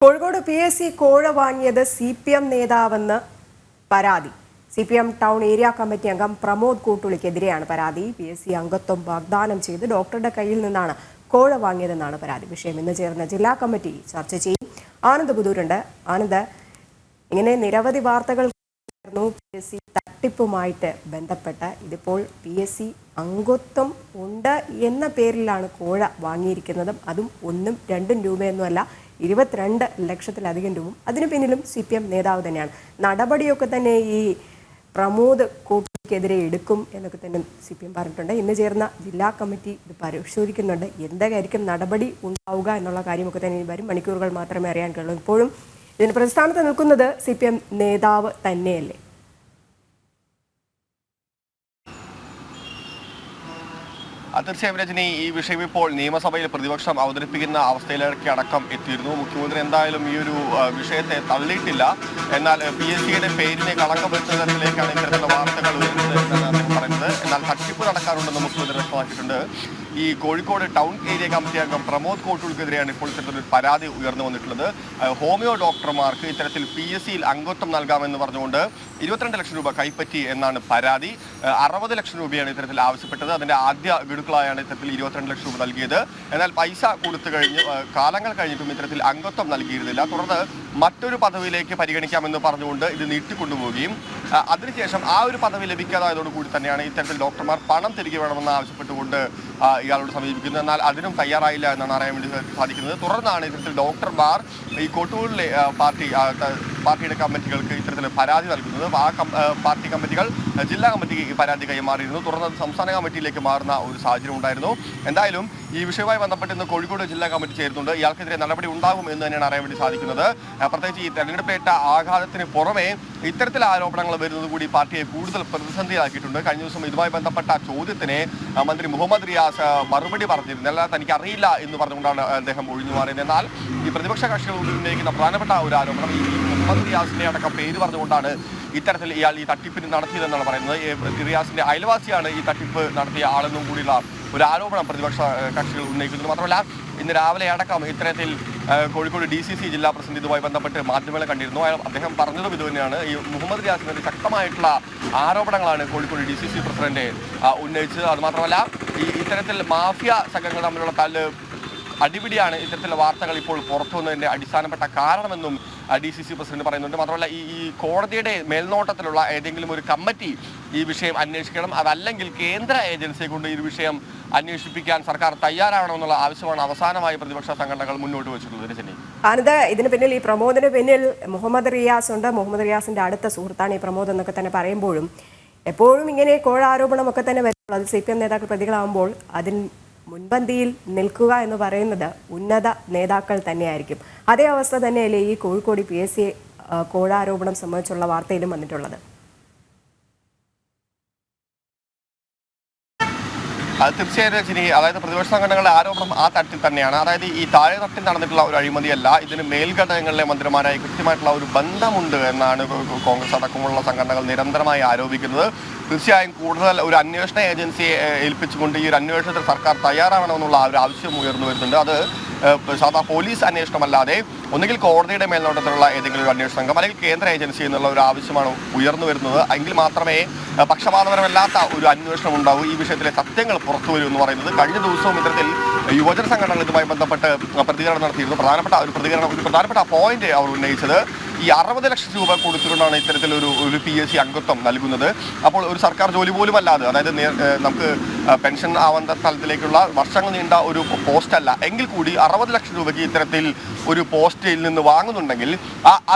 Kozhikode PSC കോഴ വാങ്ങിയത് CPM നേതാവെന്ന് പരാതി. CPM ടൗൺ ഏരിയ കമ്മിറ്റി അംഗം പ്രമോദ് കൂട്ടുളിക്കെതിരെയാണ് പരാതി. PSC അംഗത്വം വാഗ്ദാനം ചെയ്ത് ഡോക്ടറുടെ കയ്യിൽ നിന്നാണ് കോഴ വാങ്ങിയതെന്നാണ് പരാതി. വിഷയം ഇന്ന് ചേർന്ന ജില്ലാ കമ്മിറ്റി ചർച്ച ചെയ്യും. ആനന്ദ് പുതൂരുണ്ട്. ആനന്ദ്, ഇങ്ങനെ നിരവധി വാർത്തകൾ PSC തട്ടിപ്പുമായിട്ട് ബന്ധപ്പെട്ട ഇതിപ്പോൾ PSC അംഗത്വം ഉണ്ട് എന്ന പേരിലാണ് കോഴ വാങ്ങിയിരിക്കുന്നതും അതും 1ഉം 2ഉം രൂപയൊന്നുമല്ല, 22 ലക്ഷത്തിലധികം രൂപ. അതിന് പിന്നിലും CPM നേതാവ് തന്നെയാണ്. നടപടിയൊക്കെ തന്നെ ഈ പ്രമോദ് കൂട്ടിക്കെതിരെ എടുക്കും എന്നൊക്കെ തന്നെ CPM പറഞ്ഞിട്ടുണ്ട്. ഇന്ന് ചേർന്ന ജില്ലാ കമ്മിറ്റി ഇത് പരിശോധിക്കുന്നുണ്ട്. എന്തായിരിക്കും നടപടി ഉണ്ടാവുക എന്നുള്ള കാര്യമൊക്കെ തന്നെ വരും മണിക്കൂറുകൾ മാത്രമേ അറിയാൻ കഴിയൂ. ഇപ്പോഴും ഇതിന് പ്രസ്ഥാനത്ത് നിൽക്കുന്നത് CPM നേതാവ് തന്നെയല്ലേ? തീർച്ചയായും രജനി, ഈ വിഷയം ഇപ്പോൾ നിയമസഭയിൽ പ്രതിപക്ഷം അവതരിപ്പിക്കുന്ന അവസ്ഥയിലേക്ക് അടക്കം എത്തിയിരുന്നു. മുഖ്യമന്ത്രി എന്തായാലും ഈ ഒരു വിഷയത്തെ തള്ളിയിട്ടില്ല. എന്നാൽ PSCയുടെ പേരിനെ കളങ്കം വരുത്തുന്ന തരത്തിലേക്കാണ് ഇത്തരത്തിലുള്ള വാർത്തകൾ വരുന്നത് എന്നാണ് അദ്ദേഹം പറയുന്നത്. എന്നാൽ തട്ടിപ്പ് നടക്കാറുണ്ടെന്ന് മുഖ്യമന്ത്രി വ്യക്തമാക്കിയിട്ടുണ്ട്. ഈ കോഴിക്കോട് ടൗൺ ഏരിയ കമ്മിറ്റി അംഗം പ്രമോദ് കോട്ടൂൾക്കെതിരെയാണ് ഇപ്പോൾ ഇത്തരത്തിലൊരു പരാതി ഉയർന്നു വന്നിട്ടുള്ളത്. ഹോമിയോ ഡോക്ടർമാർക്ക് ഇത്തരത്തിൽ PSCയിൽ അംഗത്വം നൽകാമെന്ന് പറഞ്ഞുകൊണ്ട് 22 ലക്ഷം രൂപ കൈപ്പറ്റി എന്നാണ് പരാതി. 60 ലക്ഷം രൂപയാണ് ഇത്തരത്തിൽ ആവശ്യപ്പെട്ടത്. അതിന്റെ ആദ്യ ഗഡുക്കളായാണ് ഇത്തരത്തിൽ 22 ലക്ഷം രൂപ നൽകിയത്. എന്നാൽ പൈസ കൊടുത്തു കഴിഞ്ഞ് കാലങ്ങൾ കഴിഞ്ഞിട്ടും ഇത്തരത്തിൽ അംഗത്വം നൽകിയിരുന്നില്ല. തുടർന്ന് മറ്റൊരു പദവിയിലേക്ക് പരിഗണിക്കാമെന്ന് പറഞ്ഞുകൊണ്ട് ഇത് നീട്ടിക്കൊണ്ടുപോവുകയും അതിനുശേഷം ആ ഒരു പദവി ലഭിക്കാതായതോടുകൂടി തന്നെയാണ് ഇത്തരത്തിൽ ഡോക്ടർമാർ പണം തിരികെ വേണമെന്ന് ആവശ്യപ്പെട്ടുകൊണ്ട് ഇയാളോട് സമീപിക്കുന്നത്. എന്നാൽ അതിനും തയ്യാറായില്ല എന്നാണ് അറിയാൻ വേണ്ടി സാധിക്കുന്നത്. തുടർന്നാണ് ഇത്തരത്തിൽ ഡോക്ടർമാർ ഈ കോട്ടൂരിലെ പാർട്ടിയുടെ കമ്മിറ്റികൾക്ക് ഇത്തരത്തിൽ പരാതി നൽകുന്നത്. ആ പാർട്ടി കമ്മിറ്റികൾ ജില്ലാ കമ്മിറ്റിക്ക് പരാതി കൈമാറിയിരുന്നു. തുടർന്ന് സംസ്ഥാന കമ്മിറ്റിയിലേക്ക് മാറുന്ന ഒരു സാഹചര്യം ഉണ്ടായിരുന്നു. എന്തായാലും ഈ വിഷയവുമായി ബന്ധപ്പെട്ട് ഇന്ന് കോഴിക്കോട് ജില്ലാ കമ്മിറ്റി ചേരുന്നുണ്ട്. ഇയാൾക്കെതിരെ നടപടി ഉണ്ടാകും എന്ന് തന്നെയാണ് അറിയാൻ വേണ്ടി സാധിക്കുന്നത്. പ്രത്യേകിച്ച് ഈ തെരഞ്ഞെടുപ്പേറ്റ ആഘാതത്തിന് പുറമെ ഇത്തരത്തിൽ ആരോപണങ്ങൾ വരുന്നത് കൂടി പാർട്ടിയെ കൂടുതൽ പ്രതിസന്ധിയാക്കിയിട്ടുണ്ട്. കഴിഞ്ഞ ദിവസം ഇതുമായി ബന്ധപ്പെട്ട ചോദ്യത്തിന് മന്ത്രി മുഹമ്മദ് റിയാസ് മറുപടി പറഞ്ഞിരുന്നു. അല്ല, തനിക്ക് അറിയില്ല എന്ന് പറഞ്ഞുകൊണ്ടാണ് അദ്ദേഹം ഒഴിഞ്ഞു മാറിയത്. എന്നാൽ ഈ പ്രതിപക്ഷ കക്ഷികൾ ഉന്നയിക്കുന്ന പ്രധാനപ്പെട്ട ഒരു ആരോപണം ഈ മുഹമ്മദ് റിയാസിന്റെ അടക്കം പേര് പറഞ്ഞുകൊണ്ടാണ് ഇത്തരത്തിൽ ഇയാൾ ഈ തട്ടിപ്പിന് നടത്തിയതെന്നാണ് പറയുന്നത്. റിയാസിന്റെ അയൽവാസിയാണ് ഈ തട്ടിപ്പ് നടത്തിയ ആളെന്നും കൂടിയുള്ള ഒരു ആരോപണം പ്രതിപക്ഷ കക്ഷികൾ ഉന്നയിക്കുന്നത്. മാത്രമല്ല, ഇന്ന് രാവിലെ അടക്കം ഇത്തരത്തിൽ കോഴിക്കോട് DCC ജില്ലാ പ്രസിഡന്റ് ഇതുമായി ബന്ധപ്പെട്ട് മാധ്യമങ്ങളെ കണ്ടിരുന്നു. അദ്ദേഹം പറഞ്ഞതും ഇതുതന്നെയാണ്. ഈ മുഹമ്മദ് റിയാസിനെതിരെ ശക്തമായിട്ടുള്ള ആരോപണങ്ങളാണ് കോഴിക്കോട് DCC പ്രസിഡന്റ് ഉന്നയിച്ചത്. അതുമാത്രമല്ല, ഇത്തരത്തിൽ മാഫിയ സംഘങ്ങൾ തമ്മിലുള്ള അടിപിടിയാണ് ഇത്തരത്തിലുള്ള വാർത്തകൾ ഇപ്പോൾ പുറത്തു വന്നതിൻ്റെ അടിസ്ഥാനപ്പെട്ട കാരണമെന്നും DCC പ്രസിഡന്റ് പറയുന്നുണ്ട്. മാത്രമല്ല, ഈ കോടതിയുടെ മേൽനോട്ടത്തിലുള്ള ഏതെങ്കിലും ഒരു കമ്മിറ്റി ഈ വിഷയം അന്വേഷിക്കണം, അതല്ലെങ്കിൽ കേന്ദ്ര ഏജൻസിയെ കൊണ്ട് ഈ വിഷയം അന്വേഷിപ്പിക്കാൻ സർക്കാർ തയ്യാറാവണമെന്നുള്ള ആവശ്യമാണ് അവസാനമായി പ്രതിപക്ഷ സംഘടനകൾ മുന്നോട്ട് വെച്ചിട്ടുള്ളത്. രജനി, ആനന്ദ്, ഇതിന് പിന്നിൽ ഈ പ്രമോദിന് പിന്നിൽ മുഹമ്മദ് റിയാസ് ഉണ്ട്. മുഹമ്മദ് റിയാസിന്റെ അടുത്ത സുഹൃത്താണ് ഈ പ്രമോദ് എന്നൊക്കെ തന്നെ പറയുമ്പോഴും എപ്പോഴും ഇങ്ങനെ കോഴ ആരോപണമൊക്കെ തന്നെ വരുമ്പോൾ അത് CPM നേതാക്കൾ പ്രതികളാകുമ്പോൾ അതിന് മുൻപന്തിയിൽ നിൽക്കുക എന്ന് പറയുന്നത് ഉന്നത നേതാക്കൾ തന്നെയായിരിക്കും. അതേ അവസ്ഥ തന്നെയല്ലേ ഈ കോഴിക്കോട് PSC കോഴാരോപണം സംബന്ധിച്ചുള്ള വാർത്തയിലും വന്നിട്ടുള്ളത്? തീർച്ചയായും രജനി, അതായത് പ്രതിപക്ഷ സംഘടനകളുടെ ആരോപണം ആ തട്ടിൽ തന്നെയാണ്. അതായത് ഈ താഴെ തട്ടിൽ നടന്നിട്ടുള്ള ഒരു അഴിമതിയല്ല, ഇതിന് മേൽഘടകങ്ങളിലെ മന്ത്രിമാരായി കൃത്യമായിട്ടുള്ള ഒരു ബന്ധമുണ്ട് എന്നാണ് കോൺഗ്രസ് അടക്കമുള്ള സംഘടനകൾ നിരന്തരമായി ആരോപിക്കുന്നത്. തീർച്ചയായും കൂടുതൽ ഒരു അന്വേഷണ ഏജൻസിയെ ഏൽപ്പിച്ചുകൊണ്ട് ഈ ഒരു അന്വേഷണത്തിൽ സർക്കാർ തയ്യാറാവണമെന്നുള്ള ഒരു ആവശ്യം ഉയർന്നു വരുന്നുണ്ട്. അത് സാധാ പോലീസ് അന്വേഷണമല്ലാതെ ഒന്നുകിൽ കോടതിയുടെ മേൽനോട്ടത്തിലുള്ള ഏതെങ്കിലും ഒരു അന്വേഷണ സംഘം അല്ലെങ്കിൽ കേന്ദ്ര ഏജൻസി എന്നുള്ള ഒരു ആവശ്യമാണ് ഉയർന്നു വരുന്നത്. എങ്കിൽ മാത്രമേ പക്ഷപാതപരമല്ലാത്ത ഒരു അന്വേഷണം ഉണ്ടാവൂ, ഈ വിഷയത്തിലെ സത്യങ്ങൾ പുറത്തു വരൂ എന്ന് പറയുന്നത്. കഴിഞ്ഞ ദിവസവും ഇത്തരത്തിൽ യുവജന സംഘടനകൾ ഇതുമായി ബന്ധപ്പെട്ട് പ്രതികരണം നടത്തിയിരുന്നു. ഒരു പ്രധാനപ്പെട്ട പോയിന്റ് അവർ ഉന്നയിച്ചത് ഈ 60 ലക്ഷം രൂപ കൊടുത്തുകൊണ്ടാണ് ഇത്തരത്തിലൊരു PSC അംഗത്വം നൽകുന്നത്. അപ്പോൾ ഒരു സർക്കാർ ജോലി പോലും അല്ലാതെ, അതായത് നമുക്ക് പെൻഷൻ ആവുന്ന സ്ഥലത്തിലേക്കുള്ള വർഷങ്ങൾ നീണ്ട ഒരു പോസ്റ്റ് അല്ല എങ്കിൽ കൂടി 60 ലക്ഷം രൂപയ്ക്ക് ഇത്തരത്തിൽ ഒരു പോസ്റ്റിൽ നിന്ന് വാങ്ങുന്നുണ്ടെങ്കിൽ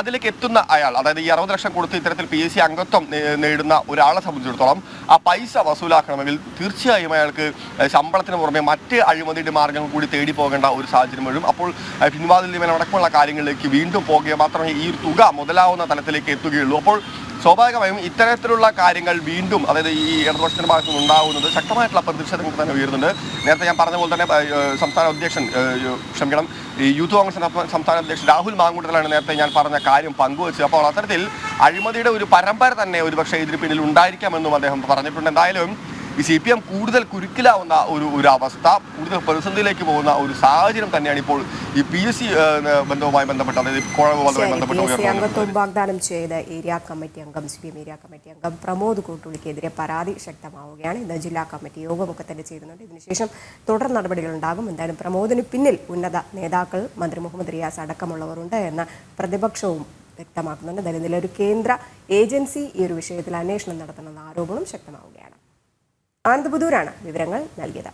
അതിലേക്ക് എത്തുന്ന അയാൾ, അതായത് ഈ 60 ലക്ഷം കൊടുത്ത് ഇത്തരത്തിൽ PSC അംഗത്വം നേടുന്ന ഒരാളെ സംബന്ധിച്ചിടത്തോളം ആ പൈസ വസൂലാക്കണമെങ്കിൽ തീർച്ചയായും അയാൾക്ക് ശമ്പളത്തിന് പുറമെ മറ്റ് അഴിമതിയുടെ മാർഗങ്ങൾ കൂടി തേടി പോകേണ്ട ഒരു സാഹചര്യം വരും. അപ്പോൾ പിൻവാതിൽ നിയമനം അടക്കമുള്ള കാര്യങ്ങളിലേക്ക് വീണ്ടും പോകുക മാത്രമേ ഈ തുക മുതലാവുന്ന തലത്തിലേക്ക് എത്തുകയുള്ളൂ. അപ്പോൾ സ്വാഭാവികമായും ഇത്തരത്തിലുള്ള കാര്യങ്ങൾ വീണ്ടും, അതായത് ഈ ഇടതുപക്ഷത്തിന്റെ ഭാഗത്തു നിന്ന് ഉണ്ടാകുന്നത് ശക്തമായിട്ടുള്ള പ്രതിഷേധങ്ങൾ തന്നെ ഉയരുന്നുണ്ട്. നേരത്തെ ഞാൻ പറഞ്ഞ പോലെ തന്നെ ഈ യൂത്ത് കോൺഗ്രസിന്റെ സംസ്ഥാന അധ്യക്ഷൻ രാഹുൽ മാങ്കൂട്ടത്തിലാണ് നേരത്തെ ഞാൻ പറഞ്ഞ കാര്യം പങ്കുവച്ചത്. അപ്പോൾ അത്തരത്തിൽ അഴിമതിയുടെ ഒരു പരമ്പര തന്നെ ഒരുപക്ഷെ ഇതിന് പിന്നിൽ ഉണ്ടായിരിക്കാമെന്നും അദ്ദേഹം പറഞ്ഞിട്ടുണ്ട്. എന്തായാലും ഈ CPM കൂടുതൽ കുരുക്കിലാവുന്ന ഒരു അവസ്ഥ, കൂടുതൽ പ്രതിസന്ധിയിലേക്ക് പോകുന്ന ഒരു സാഹചര്യം തന്നെയാണ് ഇപ്പോൾ ഈ PSC ബന്ധവുമായി ബന്ധപ്പെട്ട്, അതായത് കോഴവുമായി ബന്ധപ്പെട്ട് അംഗത്വം വാഗ്ദാനം ചെയ്ത ഏരിയ കമ്മിറ്റി അംഗം CPM ഏരിയ കമ്മിറ്റി അംഗം പ്രമോദ് കൂട്ടുളിക്കെതിരെ പരാതി ശക്തമാവുകയാണ്. ഇന്ന് ജില്ലാ കമ്മിറ്റി യോഗമൊക്കെ തന്നെ ചേരുന്നുണ്ട്. ഇതിനുശേഷം തുടർ നടപടികൾ ഉണ്ടാകും. എന്തായാലും പ്രമോദിന് പിന്നിൽ ഉന്നത നേതാക്കൾ, മന്ത്രി മുഹമ്മദ് റിയാസ് അടക്കമുള്ളവർ ഉണ്ട് എന്ന് പ്രതിപക്ഷവും വ്യക്തമാക്കുന്നുണ്ട്. എന്തായാലും ഒരു കേന്ദ്ര ഏജൻസി ഈ ഒരു വിഷയത്തിൽ അന്വേഷണം നടത്തണമെന്ന ആരോപണം ശക്തമാവുകയാണ്. ആനന്ദ് പുതൂരാണ് വിവരങ്ങൾ നൽകിയത്.